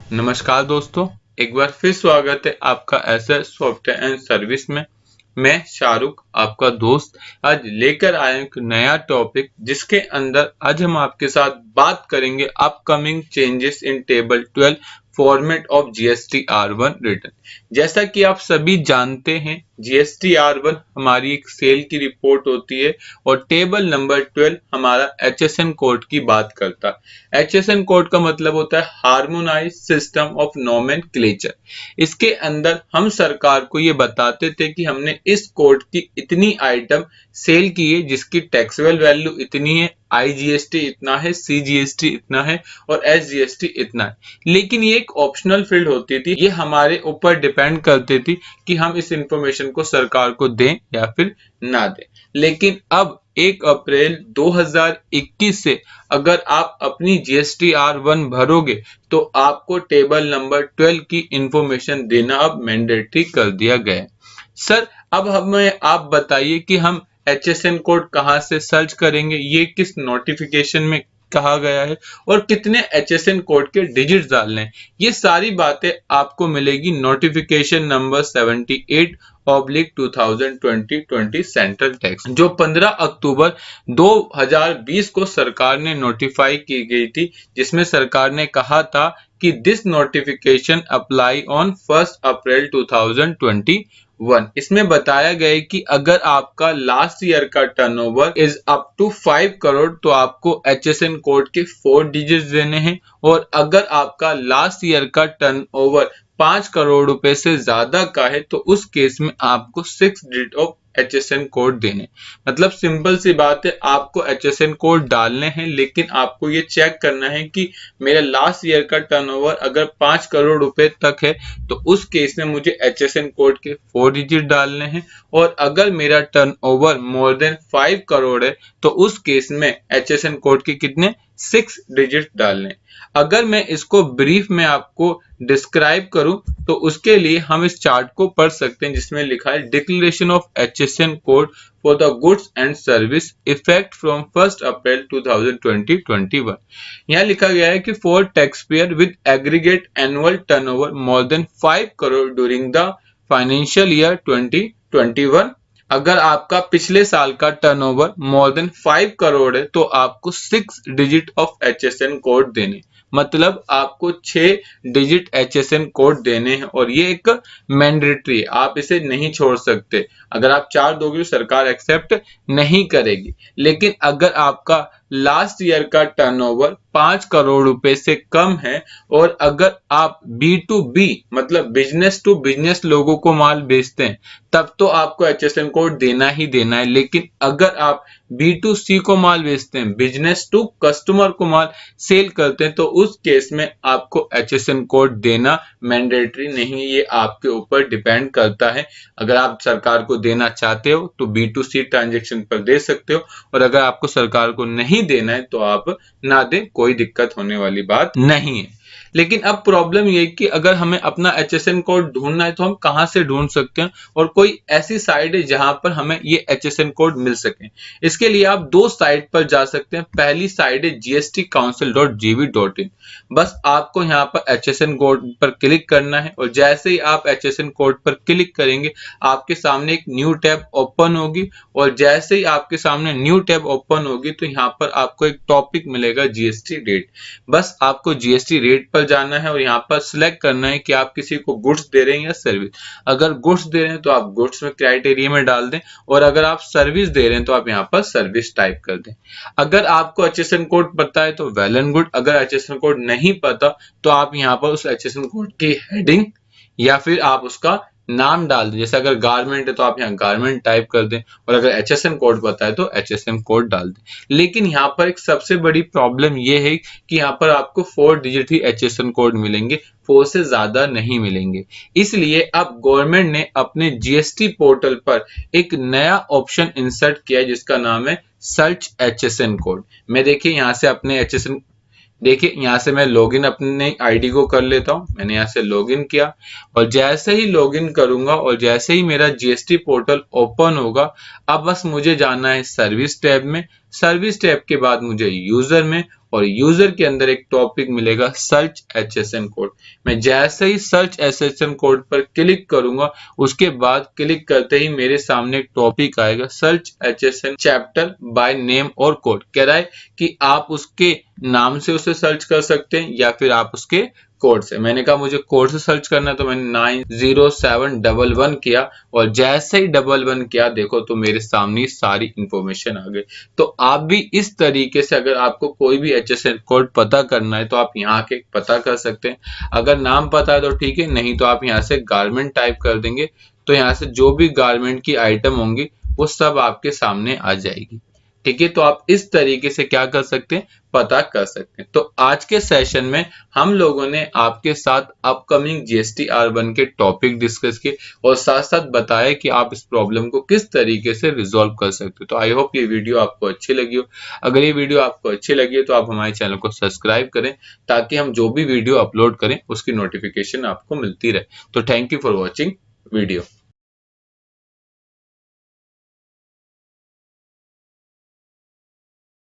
नमस्कार दोस्तों, एक बार फिर स्वागत है आपका एसएस सॉफ्टवेयर एंड सर्विस में। मैं शाहरुख आपका दोस्त आज लेकर आया एक नया टॉपिक जिसके अंदर आज हम आपके साथ बात करेंगे upcoming changes in table 12 format of GST R1 return. जैसा कि आप सभी जानते हैं, जीएसटी R1 हमारी एक सेल की रिपोर्ट होती है और टेबल नंबर 12 हमारा HSN कोड की बात करता है। HSN कोड का मतलब होता है हार्मोनाइज सिस्टम ऑफ नोमेनक्लेचर। इसके अंदर हम सरकार को ये बताते थे कि हमने इस कोड की इतनी आइटम सेल की है जिसकी टैक्सेबल वैल्यू इतनी है, आईजीएसटी इतना है, सीजीएसटी इतना है और एसजीएसटी इतना है। लेकिन ये एक ऑप्शनल फील्ड होती थी, ये हमारे ऊपर डिपेंड करती थी कि हम इस इंफॉर्मेशन को सरकार को दें या फिर ना दें। लेकिन अब 1 अप्रैल 2021 से अगर आप अपनी जीएसटी R1 भरोगे तो आपको टेबल नंबर 12 की इंफॉर्मेशन देना अब मैंडेटरी कर दिया गया है। सर, अब हमें आप बताइए कि हम HSN कोड कहां से सर्च करेंगे, ये किस नोटिफिकेशन में कहा गया है और कितने HSN कोड के डिजिट्स डालने हैं, ये सारी बातें आपको मिलेगी नोटिफिकेशन नंबर 78/2020 सेंट्रल टैक्स, जो 15 अक्टूबर 2020 को सरकार ने नोटिफाई की गई थी, जिसमें सरकार ने कहा था कि this notification apply on 1 April 2021। इसमें बताया गया है कि अगर आपका लास्ट ईयर का turnover is up to 5 crore तो आपको HSN कोड के 4 डिजिट्स देने हैं, और अगर आपका लास्ट ईयर का टर्नओवर 5 करोड़ रुपए से ज्यादा का है तो उस केस में आपको 6 डिजिट ऑफ HSN कोड देने। मतलब सिंपल सी बात है, आपको HSN कोड डालने हैं, लेकिन आपको ये चेक करना है कि मेरा लास्ट ईयर का टर्नओवर अगर 5 करोड़ रुपए तक है तो उस केस में मुझे HSN कोड के 4 डिजिट डालने हैं, और अगर मेरा टर्नओवर मोर देन 5 करोड़ है तो उस केस में HSN कोड के कितने 6 डिजिट डालने। अगर मैं इसको ब्रीफ में आपको डिस्क्राइब करूं तो उसके लिए हम इस चार्ट को पढ़ सकते हैं जिसमें लिखा है declaration of HSN code for the goods and service effect from 1 अप्रैल 2020-21। यहाँ लिखा गया है कि for tax payer with aggregate annual turnover more than 5 crore during the financial year 2021, अगर आपका पिछले साल का टर्नओवर मोर देन 5 करोड़ है तो आपको 6 डिजिट ऑफ HSN कोड देने। मतलब आपको 6 डिजिट HSN कोड देने हैं और ये एक मैंडेटरी है, आप इसे नहीं छोड़ सकते। अगर आप 4 दोगे तो सरकार एक्सेप्ट नहीं करेगी। लेकिन अगर आपका लास्ट ईयर का टर्नओवर 5 करोड़ रुपए से कम है और अगर आप B2B मतलब बिजनेस टू बिजनेस लोगों को माल बेचते हैं तब तो आपको HSN कोड देना ही देना है। लेकिन अगर आप B2C को माल बेचते हैं, बिजनेस टू कस्टमर को माल सेल करते हैं, तो उस केस में आपको HSN कोड देना मैंडेटरी नहीं, ये आपके ऊपर डिपेंड करता है। अगर आप सरकार को देना चाहते हो तो B2C ट्रांजेक्शन पर दे सकते हो, और अगर आपको सरकार को नहीं देना है तो आप ना दें, कोई दिक्कत होने वाली बात नहीं है। लेकिन अब प्रॉब्लम ये है कि अगर हमें अपना HSN कोड ढूंढना है तो हम कहां से ढूंढ सकते हैं, और कोई ऐसी साइट है जहां पर हमें ये HSN कोड मिल सके। इसके लिए आप 2 साइट पर जा सकते हैं। पहली साइट है gstcouncil.gv.in। बस आपको यहाँ पर HSN कोड पर क्लिक करना है, और जैसे ही आप HSN कोड पर क्लिक करेंगे आपके सामने एक न्यू टैब ओपन होगी, और जैसे ही आपके सामने न्यू टैब ओपन होगी तो यहाँ पर आपको एक टॉपिक मिलेगा GST रेट। बस आपको GST रेट पर जाना है और यहाँ पर सिलेक्ट करना है कि आप किसी को गुड्स दे रहे हैं या सर्विस। अगर गुड्स दे रहे हैं तो आप गुड्स में क्राइटेरिया में डाल दें, और अगर आप सर्विस दे रहे हैं तो आप यहाँ पर सर्विस टाइप कर दें। अगर आपको HSN कोड पता है तो वेल एंड गुड, अगर HSN कोड नहीं पता तो आप यहाँ पर उस HSN कोड की हेडिंग या फिर आप उसका नाम डाल दें। जैसे अगर गारमेंट है तो आप यहाँ गारमेंट टाइप कर दें, और अगर HSN कोड पता है तो HSN कोड डाल दें। लेकिन यहाँ पर एक सबसे बड़ी प्रॉब्लम ये है कि यहाँ पर आपको 4 डिजिट ही HSN कोड मिलेंगे, 4 से ज्यादा नहीं मिलेंगे। इसलिए अब गवर्नमेंट ने अपने GST पोर्टल पर एक नया ऑप्शन इंसर्ट किया है जिसका नाम है सर्च HSN कोड। मैं देखिए यहाँ से अपने HSN देखिए यहाँ से मैं लॉगिन अपने आईडी को कर लेता हूँ। मैंने यहाँ से लॉगिन किया, और जैसे ही लॉगिन करूंगा और जैसे ही मेरा GST पोर्टल ओपन होगा, अब बस मुझे जाना है सर्विस टैब में। सर्विस टैब के बाद मुझे यूजर में, और यूजर के अंदर एक टॉपिक मिलेगा सर्च HSN कोड। मैं जैसे ही सर्च HSN कोड पर क्लिक करूंगा, उसके बाद क्लिक करते ही मेरे सामने एक टॉपिक आएगा search HSN chapter by name और कोड। कह रहा है कि आप उसके नाम से उसे सर्च कर सकते हैं या फिर आप उसके कोड से। मैंने कहा मुझे कोड से सर्च करना है, तो मैंने 90711 किया, और जैसे ही 11 किया देखो तो मेरे सामने सारी इंफॉर्मेशन आ गई। तो आप भी इस तरीके से, अगर आपको कोई भी HSN कोड पता करना है तो आप यहाँ के पता कर सकते हैं। अगर नाम पता है तो ठीक है, नहीं तो आप यहाँ से गारमेंट टाइप कर देंगे, तो यहाँ से जो भी गारमेंट की आइटम होंगी वो सब आपके सामने आ जाएगी। ठीक है, तो आप इस तरीके से क्या कर सकते हैं, पता कर सकते हैं। तो आज के सेशन में हम लोगों ने आपके साथ अपकमिंग GST R1 के टॉपिक डिस्कस किए, और साथ साथ बताया कि आप इस प्रॉब्लम को किस तरीके से रिजॉल्व कर सकते हो। तो आई होप ये वीडियो आपको अच्छी लगी हो। अगर ये वीडियो आपको अच्छी लगी है तो आप हमारे चैनल को सब्सक्राइब करें, ताकि हम जो भी वीडियो अपलोड करें उसकी नोटिफिकेशन आपको मिलती रहे। तो thank you for watching video.